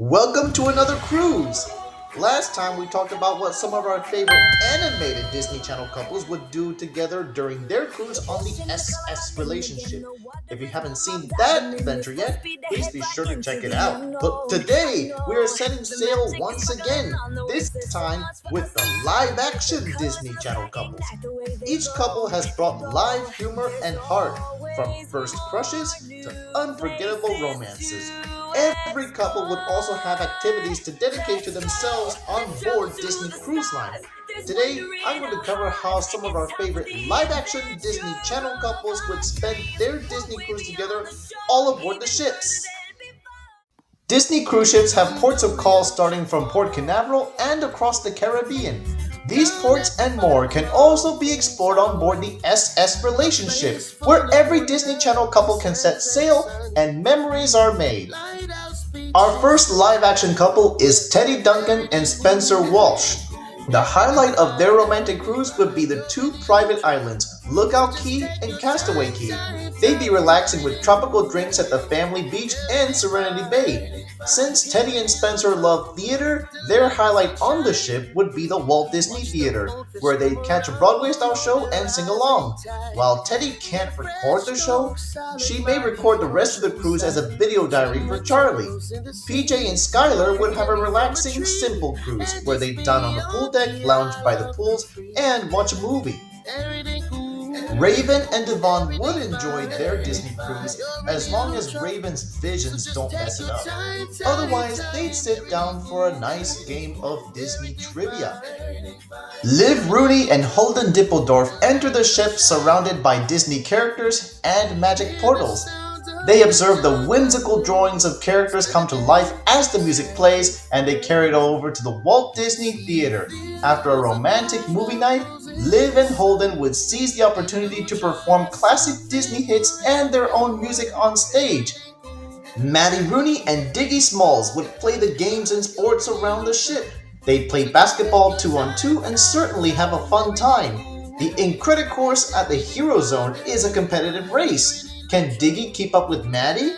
Welcome to another cruise! Last time we talked about what some of our favorite animated Disney Channel couples would do together during their cruise on the SS Relationship. If you haven't seen that adventure yet, please be sure to check it out. But today, we are setting sail once again, this time with the live-action Disney Channel couples. Each couple has brought live humor and heart, from first crushes to unforgettable romances. Every couple would also have activities to dedicate to themselves on board Disney Cruise Line. Today, I'm going to cover how some of our favorite live-action Disney Channel couples would spend their Disney cruise together all aboard the ships. Disney cruise ships have ports of call starting from Port Canaveral and across the Caribbean. These ports and more can also be explored on board the SS Relationship, where every Disney Channel couple can set sail and memories are made. Our first live-action couple is Teddy Duncan and Spencer Walsh. The highlight of their romantic cruise would be the two private islands, Lookout Key and Castaway Key. They'd be relaxing with tropical drinks at the Family Beach and Serenity Bay. Since Teddy and Spencer love theater, their highlight on the ship would be the Walt Disney Theater, where they'd catch a Broadway-style show and sing along. While Teddy can't record the show, she may record the rest of the cruise as a video diary for Charlie. PJ and Skylar would have a relaxing, simple cruise, where they'd dine on the pool deck, lounge by the pools, and watch a movie. Raven and Devon would enjoy their Disney cruise as long as Raven's visions don't mess it up. Otherwise, they'd sit down for a nice game of Disney trivia. Liv Rooney and Holden Dippeldorf enter the ship surrounded by Disney characters and magic portals. They observe the whimsical drawings of characters come to life as the music plays, and they carry it over to the Walt Disney Theater. After a romantic movie night, Liv and Holden would seize the opportunity to perform classic Disney hits and their own music on stage. Maddie Rooney and Diggy Smalls would play the games and sports around the ship. They'd play basketball 2-on-2 and certainly have a fun time. The Incredicourse at the Hero Zone is a competitive race. Can Diggy keep up with Maddie?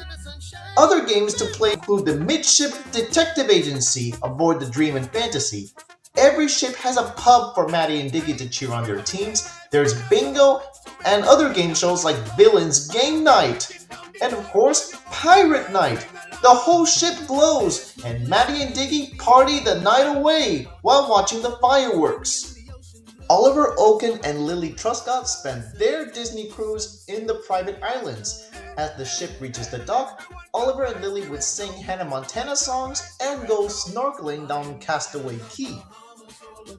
Other games to play include the Midship Detective Agency aboard the Dream and Fantasy. Every ship has a pub for Maddie and Diggy to cheer on their teams. There's bingo and other game shows like Villains Game Night. And of course, Pirate Night. The whole ship glows and Maddie and Diggy party the night away while watching the fireworks. Oliver Oken and Lily Truscott spend their Disney cruise in the private islands. As the ship reaches the dock, Oliver and Lily would sing Hannah Montana songs and go snorkeling down Castaway Key.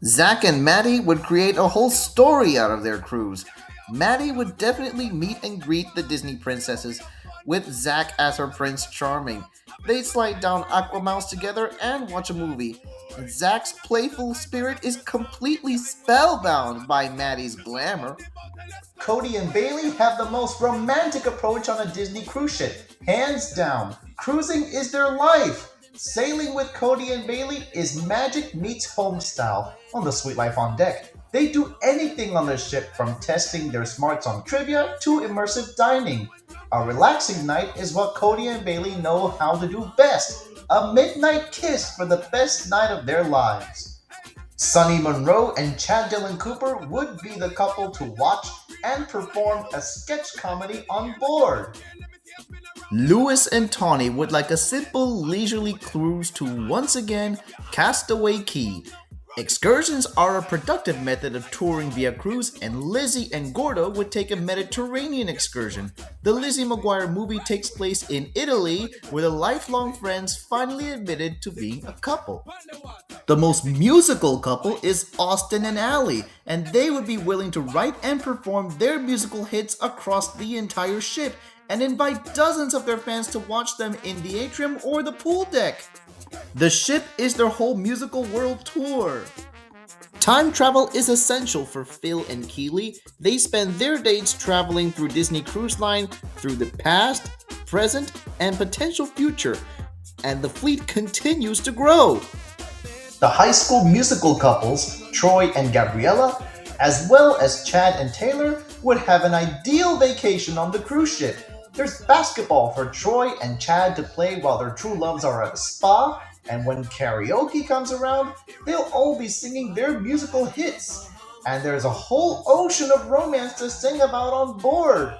Zach and Maddie would create a whole story out of their cruise. Maddie would definitely meet and greet the Disney princesses, with Zach as her Prince Charming. They'd slide down Aquamouse together and watch a movie. Zach's playful spirit is completely spellbound by Maddie's glamour. Cody and Bailey have the most romantic approach on a Disney cruise ship. Hands down, cruising is their life. Sailing with Cody and Bailey is magic meets home style on the Sweet Life on Deck. They do anything on the ship, from testing their smarts on trivia to immersive dining. A relaxing night is what Cody and Bailey know how to do best. A midnight kiss for the best night of their lives. Sonny Monroe and Chad Dillon Cooper would be the couple to watch and perform a sketch comedy on board. Lewis and Tawny would like a simple, leisurely cruise to, once again, Castaway Key. Excursions are a productive method of touring via cruise, and Lizzie and Gordo would take a Mediterranean excursion. The Lizzie McGuire movie takes place in Italy, where the lifelong friends finally admitted to being a couple. The most musical couple is Austin and Ally, and they would be willing to write and perform their musical hits across the entire ship, and invite dozens of their fans to watch them in the atrium or the pool deck. The ship is their whole musical world tour. Time travel is essential for Phil and Keely. They spend their days traveling through Disney Cruise Line through the past, present, and potential future, and the fleet continues to grow. The High School Musical couples, Troy and Gabriella, as well as Chad and Taylor, would have an ideal vacation on the cruise ship. There's basketball for Troy and Chad to play while their true loves are at a spa, And when karaoke comes around, they'll all be singing their musical hits. And there's a whole ocean of romance to sing about on board.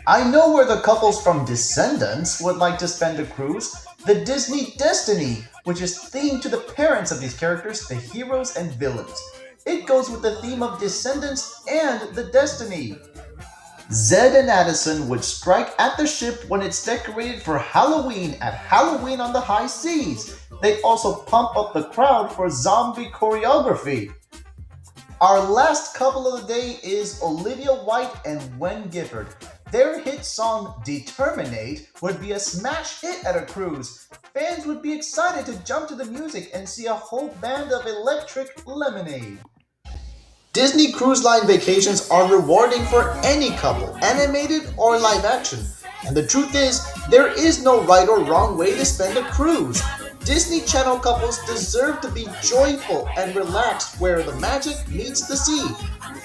I know where the couples from Descendants would like to spend a cruise, the Disney Destiny, which is themed to the parents of these characters, the heroes and villains. It goes with the theme of Descendants and the Destiny. Zed and Addison would strike at the ship when it's decorated for Halloween at Halloween on the High Seas. They also pump up the crowd for zombie choreography. Our last couple of the day is Olivia White and Gwen Gifford. Their hit song Determinate would be a smash hit at a cruise. Fans would be excited to jump to the music and see a whole band of Electric Lemonade. Disney Cruise Line vacations are rewarding for any couple, animated or live action. And the truth is, there is no right or wrong way to spend a cruise. Disney Channel couples deserve to be joyful and relaxed where the magic meets the sea.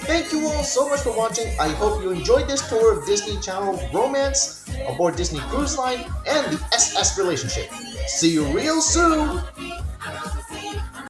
Thank you all so much for watching. I hope you enjoyed this tour of Disney Channel romance aboard Disney Cruise Line and the SS relationship. See you real soon!